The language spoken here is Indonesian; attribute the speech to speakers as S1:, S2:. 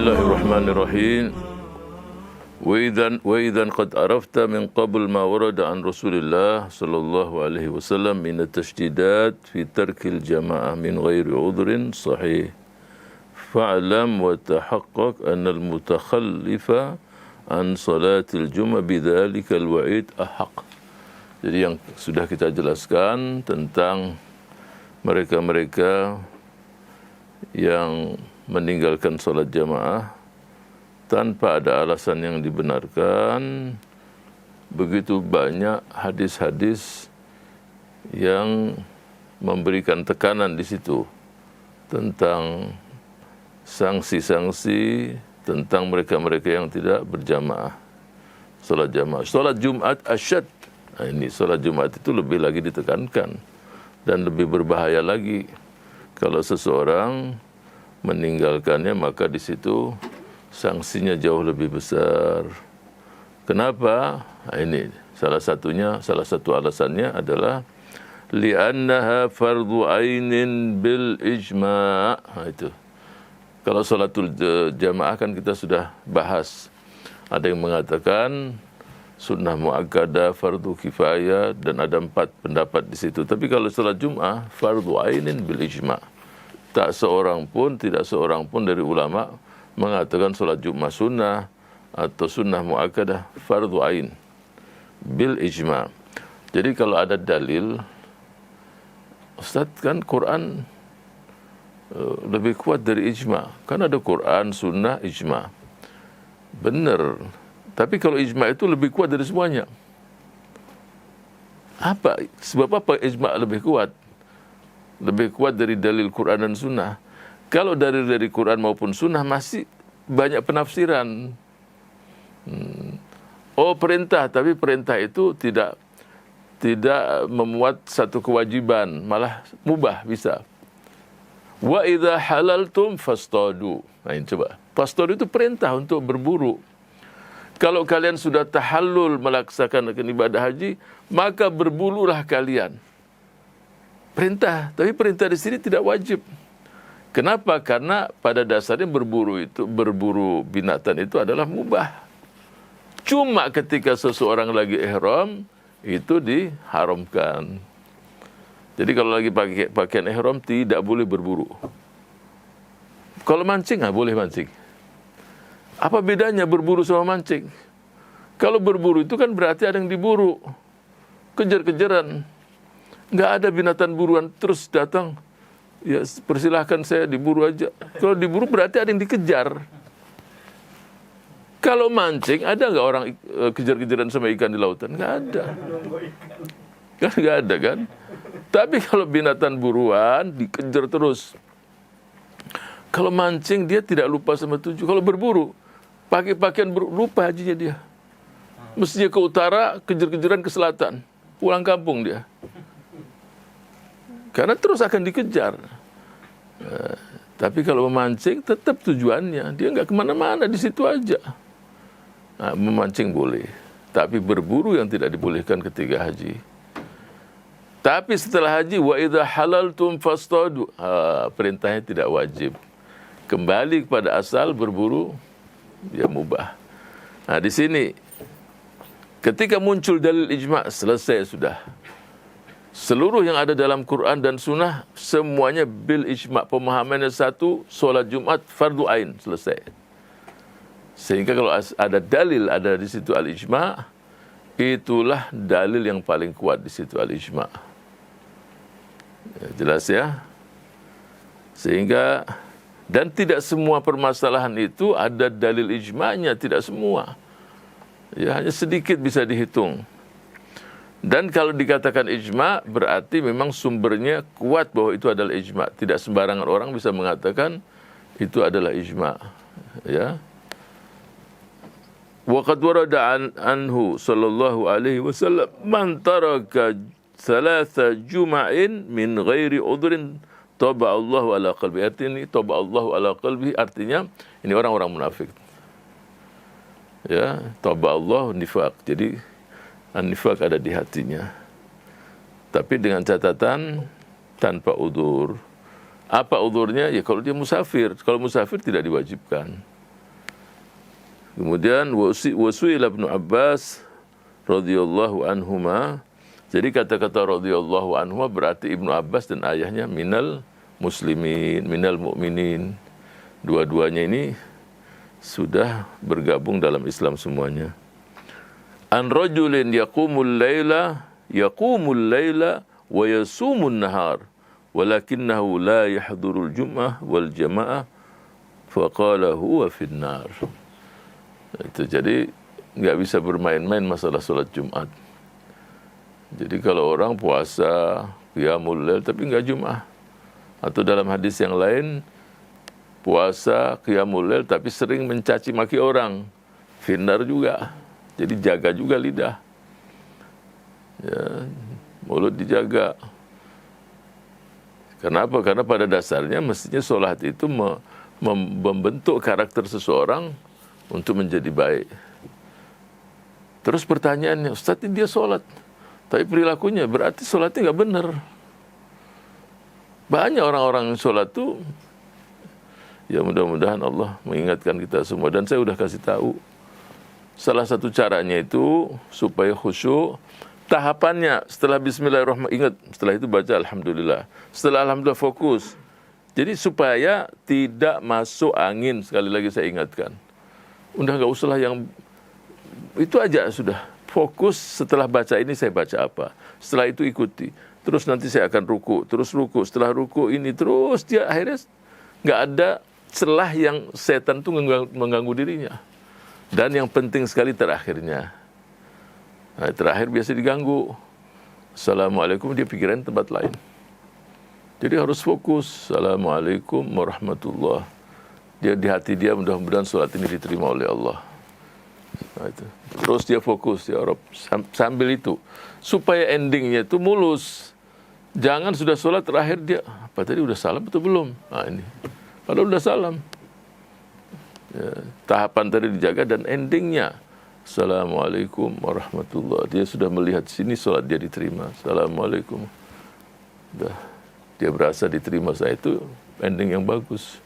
S1: Bismillahirrahmanirrahim. وإذا قد عرفت من قبل ما ورد عن رسول الله صلى الله عليه وسلم من التشديدات في ترك الجماعة من غير عذر صحيح فاعلم وتحقق أن المتخلف عن صلاة الجمعة بذلك الوعيد أحق. Jadi yang sudah kita jelaskan tentang mereka-mereka yang meninggalkan salat jamaah tanpa ada alasan yang dibenarkan, begitu banyak hadis-hadis yang memberikan tekanan di situ tentang sanksi-sanksi tentang mereka-mereka yang tidak berjamaah salat jamaah. Salat Jumat asyad. Nah, ini salat Jumat itu lebih lagi ditekankan dan lebih berbahaya lagi kalau seseorang meninggalkannya, maka di situ sanksinya jauh lebih besar. Kenapa? Nah, ini salah satu alasannya adalah li'annaha fardhu ainin bil ijma'. Nah, itu. Kalau salatul jamaah kan kita sudah bahas. Ada yang mengatakan sunnah muakkadah, fardhu kifayah, dan ada 4 pendapat di situ. Tapi kalau salat Jumat fardhu ainin bil ijma'. Tidak seorang pun dari ulama mengatakan salat Jumat sunnah atau sunnah muakkadah fardhu ain bil ijma'. Jadi kalau ada dalil, Ustaz, kan Quran lebih kuat dari ijma'. Kan ada Quran, sunnah, ijma'. Benar. Tapi kalau ijma' itu lebih kuat dari semuanya. Sebab apa ijma' lebih kuat? Lebih kuat dari dalil Quran dan sunnah. Kalau dari Quran maupun sunnah masih banyak penafsiran. Oh, perintah, tapi perintah itu tidak memuat satu kewajiban, malah mubah bisa. Wa idza halaltum fastadu. Nah, ini coba. Fastadu itu perintah untuk berburu. Kalau kalian sudah tahallul melaksanakan ibadah haji, maka berbululah kalian. Perintah, tapi perintah di sini tidak wajib. Kenapa? Karena pada dasarnya berburu binatang itu adalah mubah. Cuma ketika seseorang lagi ihram, itu diharamkan. Jadi kalau lagi pakai pakaian ihram tidak boleh berburu. Kalau mancing, boleh mancing. Apa bedanya berburu sama mancing? Kalau berburu itu kan berarti ada yang diburu. Kejar-kejaran. Nggak ada binatang buruan terus datang. Ya, persilahkan saya diburu aja. Kalau diburu berarti ada yang dikejar. Kalau mancing, ada nggak orang kejar-kejaran sama ikan di lautan? Nggak ada. Kan nggak ada kan? Tapi kalau binatang buruan dikejar terus. Kalau mancing dia tidak lupa sama tujuan. Kalau berburu, pakai pakaian lupa hajinya dia. Mestinya ke utara, kejar-kejaran ke selatan. Pulang kampung dia. Karena terus akan dikejar. Tapi kalau memancing tetap tujuannya. Dia nggak kemana-mana, di situ aja. Nah, memancing boleh. Tapi berburu yang tidak dibolehkan ketika haji. Tapi setelah haji, wa idza halaltum fastadu. Perintahnya tidak wajib. Kembali kepada asal berburu, ya mubah. Nah, di sini, ketika muncul dalil ijma', selesai sudah. Seluruh yang ada dalam Quran dan Sunnah semuanya bil ijma', pemahamannya satu, solat Jumat fardu ain, selesai. Sehingga kalau ada dalil ada di situ al ijma', itulah dalil yang paling kuat di situ al ijma'. Ya, jelas ya. Sehingga dan tidak semua permasalahan itu ada dalil ijma'nya, tidak semua. Ya, hanya sedikit bisa dihitung. Dan kalau dikatakan ijma' berarti memang sumbernya kuat bahwa itu adalah ijma'. Tidak sembarangan orang bisa mengatakan itu adalah ijma'. Ya. Wa qad warada anhu sallallahu alaihi wasallam man taraka thalatha juma'in min ghairi udhrin taba'allahu ala qalbi. Artinya taba'allahu ala qalbi artinya ini orang-orang munafik. Ya, taba'allahu nifaq. Jadi an-nifaq ada di hatinya. Tapi dengan catatan tanpa udzur. Apa udzurnya? Ya kalau dia musafir. Kalau musafir tidak diwajibkan. Kemudian wasuila Ibnu Abbas radhiyallahu anhuma. Jadi kata-kata radhiyallahu anhuma berarti Ibnu Abbas dan ayahnya minal muslimin, minal mu'minin. Dua-duanya ini sudah bergabung dalam Islam semuanya. An rajulin yaqumul laila wa yasumun nahar walakinnahu la yahdurul jum'ah wal jamaah faqala huwa finnar. Itu jadi nggak bisa bermain-main masalah sholat Jumat. Jadi kalau orang puasa qiyamul lail tapi nggak Jumat, atau dalam hadis yang lain puasa qiyamul lail tapi sering mencaci maki orang, finnar juga. Jadi jaga juga lidah, ya, mulut dijaga. Kenapa? Karena pada dasarnya mestinya sholat itu membentuk karakter seseorang untuk menjadi baik. Terus pertanyaannya, Ustaz, dia sholat, tapi perilakunya berarti sholatnya nggak benar. Banyak orang-orang yang sholat tuh, ya mudah-mudahan Allah mengingatkan kita semua. Dan saya udah kasih tahu, salah satu caranya itu supaya khusyuk, tahapannya setelah bismillahirrahmanirrahim, ingat, setelah itu baca alhamdulillah, setelah alhamdulillah fokus. Jadi supaya tidak masuk angin, sekali lagi saya ingatkan. Udah nggak usah lah yang itu aja, sudah fokus. Setelah baca ini saya baca apa, setelah itu ikuti, terus nanti saya akan ruku, terus ruku, setelah ruku ini terus dia akhirnya nggak ada celah yang setan tuh mengganggu dirinya. Dan yang penting sekali terakhirnya. Nah, terakhir biasa diganggu. Assalamualaikum, dia pikiran tempat lain. Jadi harus fokus. Assalamualaikum warahmatullah. Dia di hati dia, mudah-mudahan sholat ini diterima oleh Allah. Nah, itu. Terus dia fokus, ya Rabb. Sambil itu, supaya endingnya itu mulus. Jangan sudah sholat terakhir dia, apa tadi udah salam atau belum? Nah ini, padahal udah salam. Ya, tahapan tadi dijaga dan endingnya Assalamualaikum warahmatullah. Dia sudah melihat sini sholat dia diterima. Assalamualaikum. Dia berasa diterima, saya itu ending yang bagus.